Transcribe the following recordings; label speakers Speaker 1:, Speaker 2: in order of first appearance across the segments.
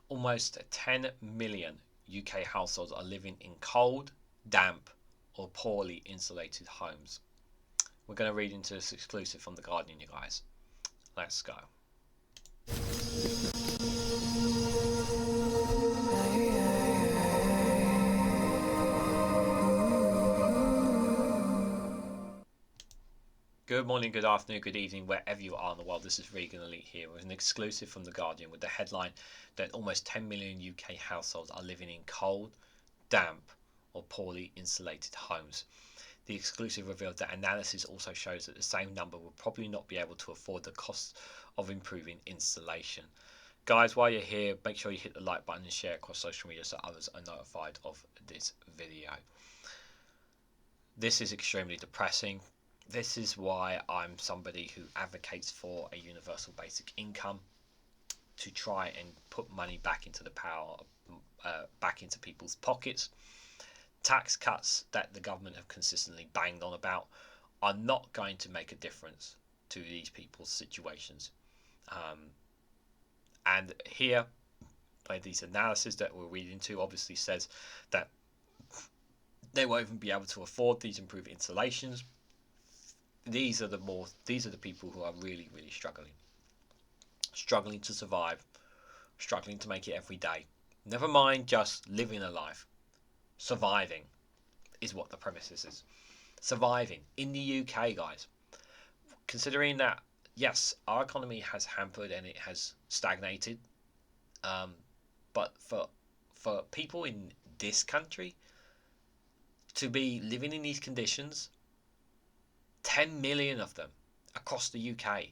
Speaker 1: almost 10 million UK households are living in cold, damp, or poorly insulated homes. We're going to read into this exclusive from The Guardian, you guys. Let's go. Good morning, good afternoon, good evening, wherever you are in the world. This is Reganelite here with an exclusive from The Guardian with the headline that almost 10 million UK households are living in cold, damp, or poorly insulated homes. The exclusive revealed that analysis also shows that the same number will probably not be able to afford the cost of improving insulation. Guys, while you're here, make sure you hit the like button and share across social media so others are notified of this video. This is extremely depressing. This is why I'm somebody who advocates for a universal basic income to try and put money back into the power, back into people's pockets. Tax cuts that the government have consistently banged on about are not going to make a difference to these people's situations. And here, by these analyses that we're reading to, obviously says that they won't even be able to afford these improved installations. These are the people who are really, really struggling to survive, struggling to make it every day. Never mind just living a life. Surviving is what the premises is. Surviving in the UK, guys. Considering that, yes, our economy has hampered and it has stagnated. But for people in this country to be living in these conditions, 10 million of them across the UK,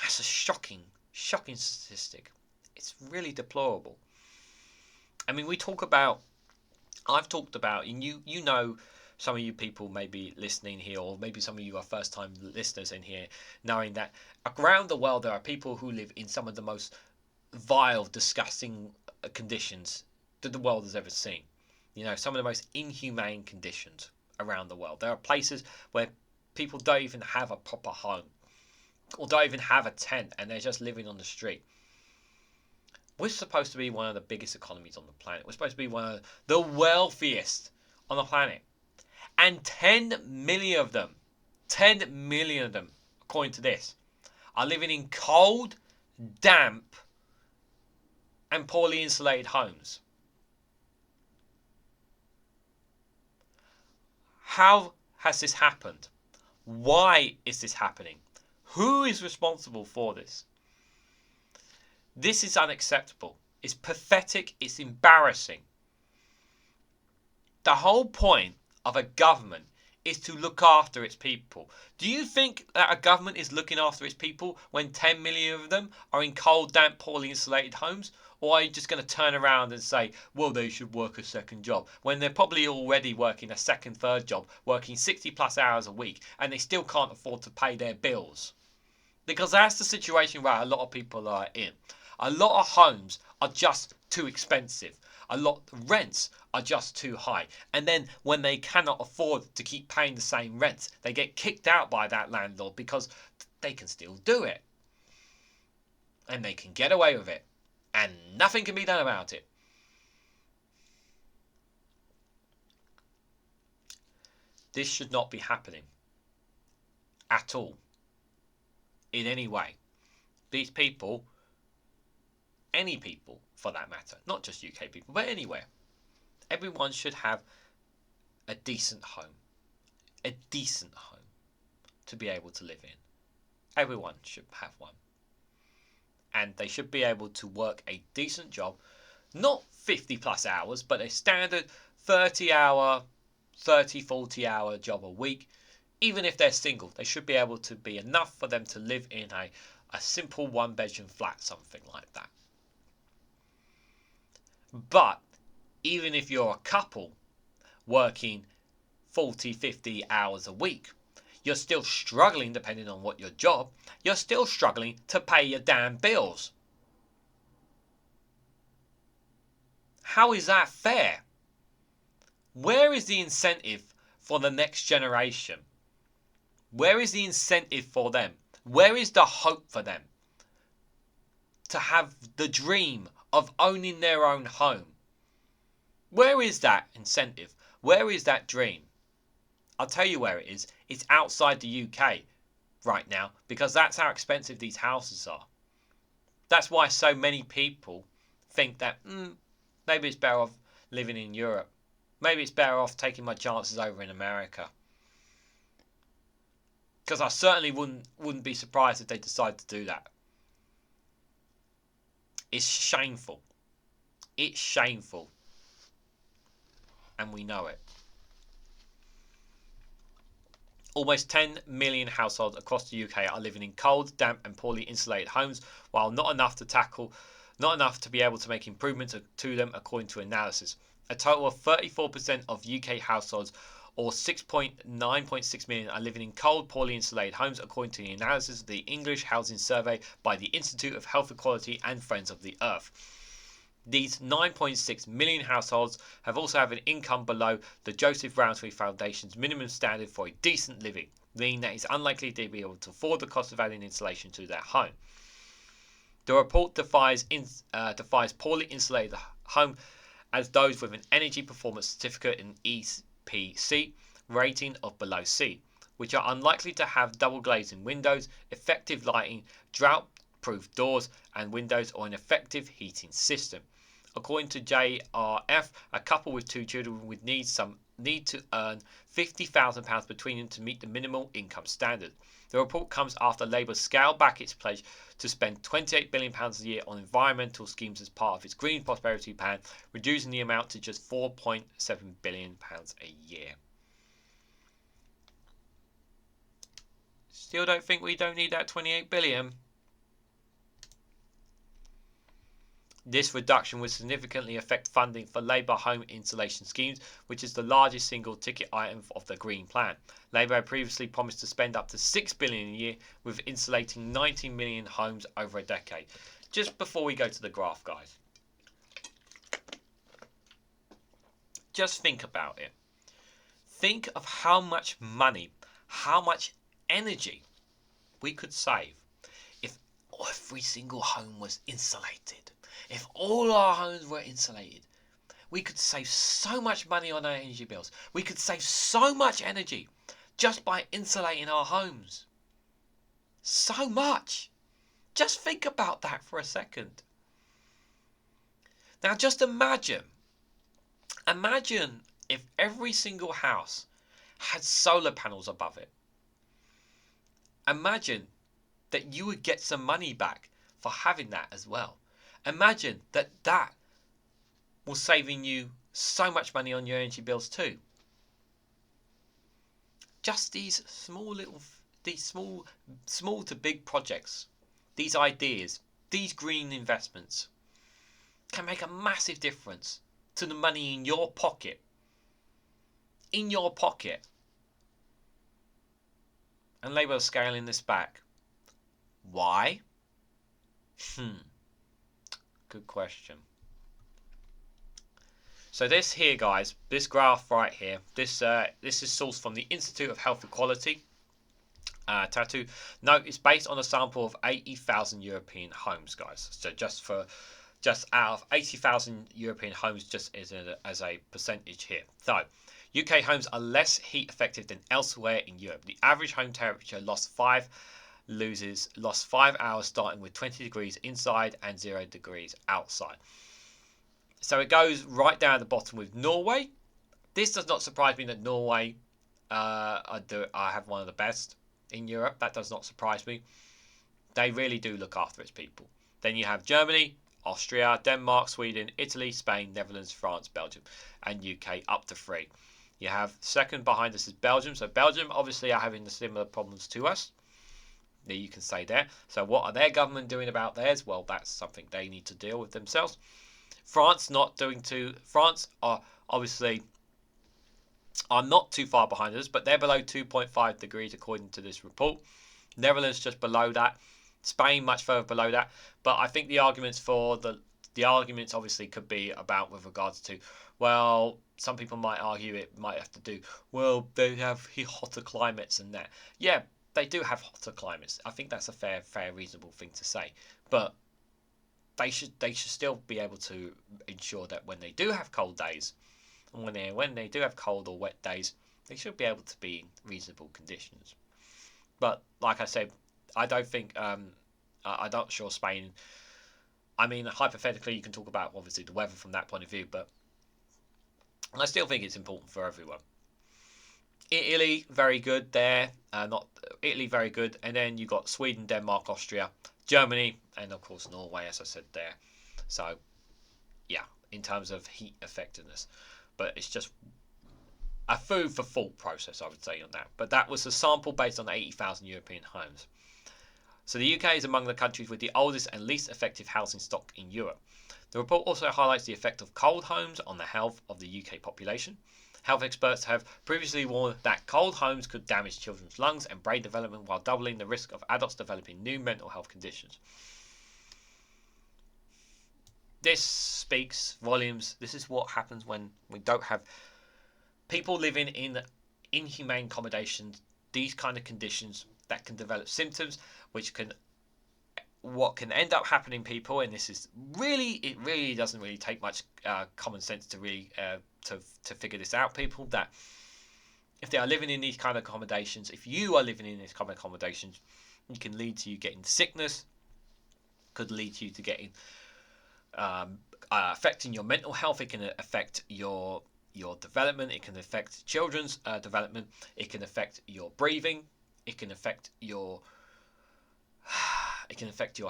Speaker 1: that's a shocking statistic. It's really deplorable. I mean, I've talked about, and you know, some of you people may be listening here, or maybe some of you are first time listeners in here, knowing that around the world there are people who live in some of the most vile, disgusting conditions that the world has ever seen. You know, some of the most inhumane conditions around the world. There are places where people don't even have a proper home, or don't even have a tent, and they're just living on the street. We're supposed to be one of the biggest economies on the planet. We're supposed to be one of the wealthiest on the planet. And 10 million of them, according to this, are living in cold, damp, and poorly insulated homes. How has this happened? Why is this happening? Who is responsible for this? This is unacceptable. It's pathetic. It's embarrassing. The whole point of a government is to look after its people. Do you think that a government is looking after its people when 10 million of them are in cold, damp, poorly insulated homes? Or are you just going to turn around and say, well, they should work a second job, when they're probably already working a second, third job, working 60 plus hours a week, and they still can't afford to pay their bills? Because that's the situation where a lot of people are in. A lot of homes are just too expensive. A lot of rents are just too high. And then when they cannot afford to keep paying the same rents, they get kicked out by that landlord because they can still do it. And they can get away with it. And nothing can be done about it. This should not be happening at all, in any way. These people, any people for that matter, not just UK people, but anywhere, everyone should have a decent home to be able to live in. Everyone should have one. And they should be able to work a decent job, not 50 plus hours, but a standard 40 hour job a week. Even if they're single, they should be able to be enough for them to live in a simple one-bedroom flat, something like that. But even if you're a couple working 40, 50 hours a week, you're still struggling, depending on what your job, you're still struggling to pay your damn bills. How is that fair? Where is the incentive for the next generation? Where is the incentive for them? Where is the hope for them to have the dream of owning their own home. Where is that incentive? Where is that dream? I'll tell you where it is. It's outside the UK right now, because that's how expensive these houses are. That's why so many people think that maybe it's better off living in Europe. Maybe it's better off taking my chances over in America. Because I certainly wouldn't be surprised if they decide to do that. It's shameful. It's shameful. And we know it. Almost 10 million households across the UK are living in cold, damp and poorly insulated homes, while not enough to be able to make improvements to them according to analysis. A total of 34% of UK households, or 9.6 million, are living in cold, poorly insulated homes according to the analysis of the English Housing Survey by the Institute of Health Equality and Friends of the Earth. These 9.6 million households also have an income below the Joseph Rowntree Foundation's minimum standard for a decent living, meaning that it's unlikely to be able to afford the cost of adding insulation to their home. The report defines poorly insulated home as those with an Energy Performance Certificate in EPC rating of below C, which are unlikely to have double-glazing windows, effective lighting, drought-proof doors and windows, or an effective heating system. According to JRF, a couple with 2 children would need to earn £50,000 between them to meet the minimal income standard. The report comes after Labour scaled back its pledge to spend £28 billion a year on environmental schemes as part of its Green Prosperity Plan, reducing the amount to just £4.7 billion a year. Still don't think we don't need that £28 billion? This reduction would significantly affect funding for Labour home insulation schemes, which is the largest single ticket item of the Green Plan. Labour had previously promised to spend up to £6 billion a year with insulating 90 million homes over a decade. Just before we go to the graph, guys, just think about it. Think of how much money, how much energy we could save if every single home was insulated. If all our homes were insulated, we could save so much money on our energy bills. We could save so much energy just by insulating our homes. So much. Just think about that for a second. Now just imagine if every single house had solar panels above it. Imagine that you would get some money back for having that as well. Imagine that was saving you so much money on your energy bills too. Just these small to big projects, these ideas, these green investments can make a massive difference to the money in your pocket. In your pocket. And Labour are scaling this back. Why? Good question. So this here, guys, this graph right here, this is sourced from the Institute of Health Equality. Tattoo. Note, it's based on a sample of 80,000 European homes, guys. So just out of 80,000 European homes, just as a percentage here. So UK homes are less heat effective than elsewhere in Europe. The average home temperature lost 5 hours, starting with 20 degrees inside and 0 degrees outside. So it goes right down at the bottom with Norway. This does not surprise me that Norway I have one of the best in Europe. That does not surprise me. They really do look after its people. Then you have Germany, Austria, Denmark, Sweden, Italy, Spain, Netherlands, France, Belgium, and UK up to 3. You have second behind us is Belgium. So Belgium obviously are having the similar problems to us. You can say there. So what are their government doing about theirs? Well, that's something they need to deal with themselves. France France are obviously not too far behind us, but they're below 2.5 degrees according to this report. Netherlands just below that. Spain much further below that. But I think the arguments obviously could be about with regards to, well, some people might argue it might have to do, well, they have hotter climates and that. Yeah, they do have hotter climates. I think that's a fair, reasonable thing to say. But they should still be able to ensure that when they do have cold days, and when they do have cold or wet days, they should be able to be in reasonable conditions. But like I said, I don't think I'm not sure Spain. I mean, hypothetically, you can talk about obviously the weather from that point of view, but I still think it's important for everyone. Italy, very good there. Not Italy, very good, and then you got Sweden, Denmark, Austria, Germany, and of course Norway, as I said there. So, yeah, in terms of heat effectiveness, but it's just a food for thought process, I would say, on that. But that was a sample based on 80,000 European homes. So the UK is among the countries with the oldest and least effective housing stock in Europe. The report also highlights the effect of cold homes on the health of the UK population. Health experts have previously warned that cold homes could damage children's lungs and brain development while doubling the risk of adults developing new mental health conditions. This speaks volumes. This is what happens when we don't have people living in inhumane accommodations, these kind of conditions that can develop symptoms, which can what can end up happening, people, and this is really, it really doesn't really take much common sense to really to figure this out, people, that if they are living in these kind of accommodations, if you are living in these kind of accommodations, it can lead to you getting sickness, could lead to you to getting affecting your mental health. It can affect your development. It can affect children's development. It can affect your breathing. It can affect your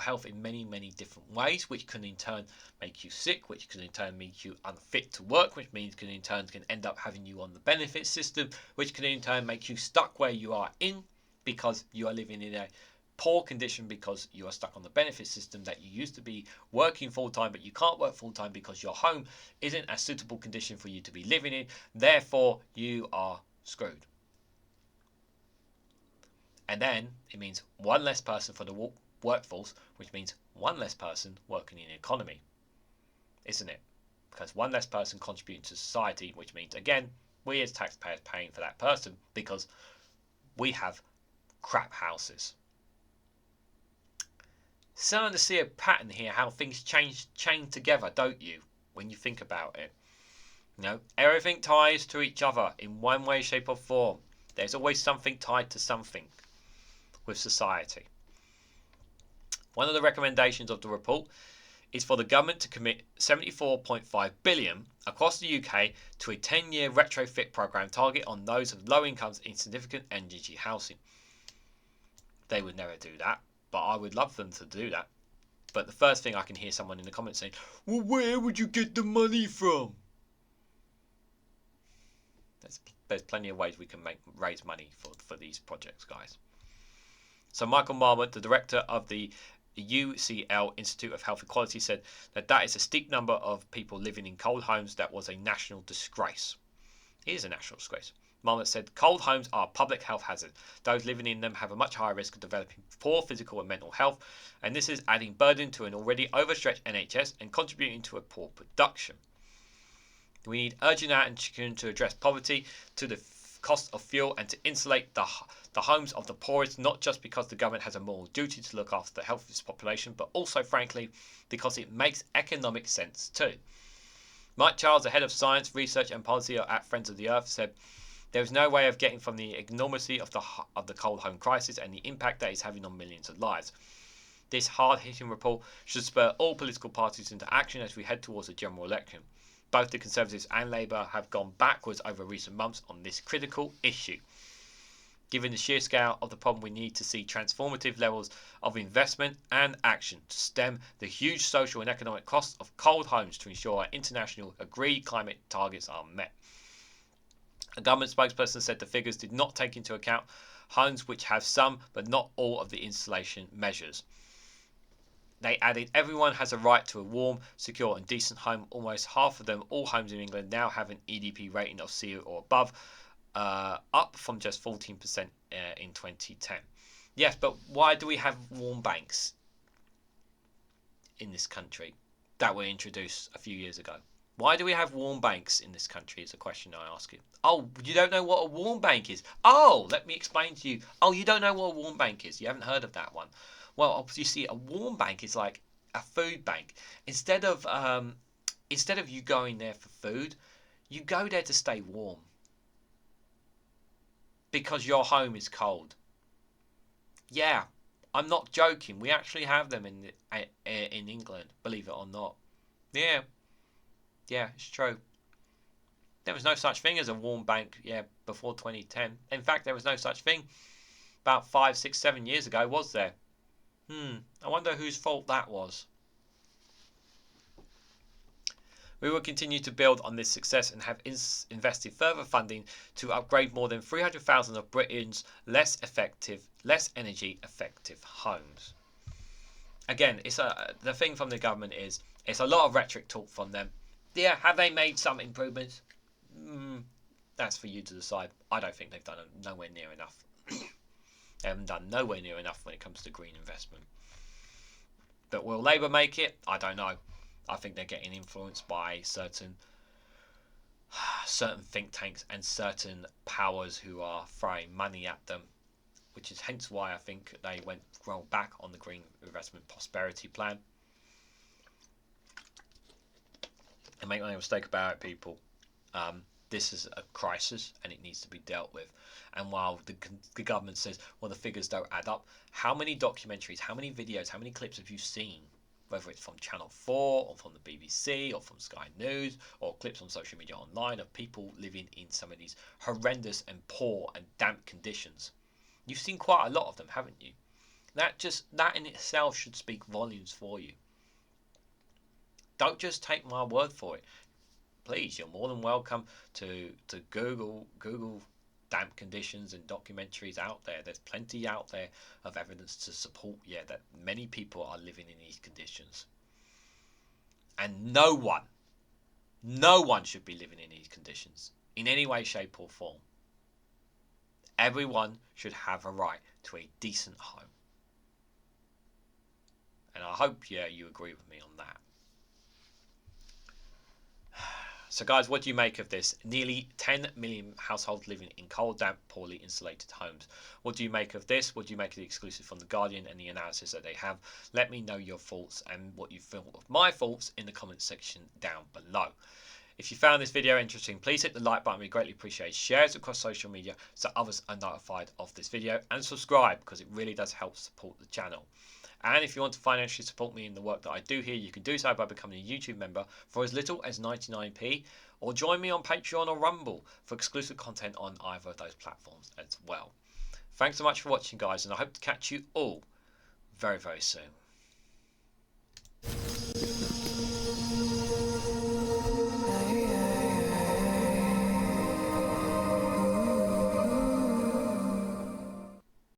Speaker 1: health in many, many different ways, which can in turn make you sick, which can in turn make you unfit to work, which means can in turn can end up having you on the benefit system, which can in turn make you stuck where you are in because you are living in a poor condition because you are stuck on the benefit system that you used to be working full-time, but you can't work full-time because your home isn't a suitable condition for you to be living in. Therefore, you are screwed. And then it means one less person for the workforce, which means one less person working in the economy, isn't it? Because one less person contributing to society, which means, again, we as taxpayers paying for that person because we have crap houses. Starting to see a pattern here, how things chain together, don't you, when you think about it? You know, everything ties to each other in one way, shape or form. There's always something tied to something with society. One of the recommendations of the report is for the government to commit $74.5 billion across the UK to a 10-year retrofit programme target on those of low incomes in significant energy housing. They would never do that, but I would love them to do that. But the first thing I can hear someone in the comments saying, well, where would you get the money from? There's plenty of ways we can raise money for these projects, guys. So Michael Marmot, the director of the UCL Institute of Health Equality, said that is a steep number of people living in cold homes. That was a national disgrace. It is a national disgrace. Marmot said cold homes are a public health hazard. Those living in them have a much higher risk of developing poor physical and mental health, and this is adding burden to an already overstretched NHS and contributing to a poor production. We need urgent action to address poverty, to the cost of fuel, and to insulate the homes of the poorest, not just because the government has a moral duty to look after the health of its population, but also, frankly, because it makes economic sense too. Mike Charles, the head of science, research and policy at Friends of the Earth, said there is no way of getting from the enormity of the cold home crisis and the impact that it's having on millions of lives. This hard-hitting report should spur all political parties into action as we head towards a general election. Both the Conservatives and Labour have gone backwards over recent months on this critical issue. Given the sheer scale of the problem, we need to see transformative levels of investment and action to stem the huge social and economic costs of cold homes to ensure our international agreed climate targets are met. A government spokesperson said the figures did not take into account homes which have some but not all of the insulation measures. They added, everyone has a right to a warm, secure and decent home. Almost half of them, all homes in England, now have an EDP rating of C or above, up from just 14% in 2010. Yes, but why do we have warm banks in this country that were introduced a few years ago? Why do we have warm banks in this country is a question I ask you. Oh, you don't know what a warm bank is? Oh, let me explain to you. Oh, you don't know what a warm bank is? You haven't heard of that one? Well, you see, a warm bank is like a food bank. Instead of you going there for food, you go there to stay warm because your home is cold. Yeah, I'm not joking. We actually have them in England, believe it or not. Yeah, yeah, it's true. There was no such thing as a warm bank, before 2010. In fact, there was no such thing about 5, 6, 7 years ago, was there? I wonder whose fault that was. We will continue to build on this success and have invested further funding to upgrade more than 300,000 of Britain's less energy effective homes. Again, the thing from the government is it's a lot of rhetoric talk from them. Yeah, have they made some improvements? That's for you to decide. I don't think they've done nowhere near enough. They haven't done nowhere near enough when it comes to green investment. But will Labour make it? I don't know. I think they're getting influenced by certain think tanks and certain powers who are throwing money at them, which is hence why I think they rolled back on the Green Investment Prosperity Plan. And make no mistake about it, people. This is a crisis and it needs to be dealt with. And while the government says, well, the figures don't add up, how many documentaries, how many videos, how many clips have you seen, whether it's from Channel 4 or from the BBC or from Sky News or clips on social media online of people living in some of these horrendous and poor and damp conditions? You've seen quite a lot of them, haven't you? That in itself should speak volumes for you. Don't just take my word for it. Please, you're more than welcome to Google damp conditions and documentaries out there. There's plenty out there of evidence to support that many people are living in these conditions. And no one should be living in these conditions in any way, shape or form. Everyone should have a right to a decent home. And I hope you agree with me on that. So guys, what do you make of this? Nearly 10 million households living in cold, damp, poorly insulated homes. What do you make of this? What do you make of the exclusive from The Guardian and the analysis that they have? Let me know your thoughts and what you feel of my thoughts in the comments section down below. If you found this video interesting, please hit the like button. We greatly appreciate it. Share it across social media so others are notified of this video. And subscribe because it really does help support the channel. And if you want to financially support me in the work that I do here, you can do so by becoming a YouTube member for as little as 99p, or join me on Patreon or Rumble for exclusive content on either of those platforms as well. Thanks so much for watching, guys, and I hope to catch you all very, very soon.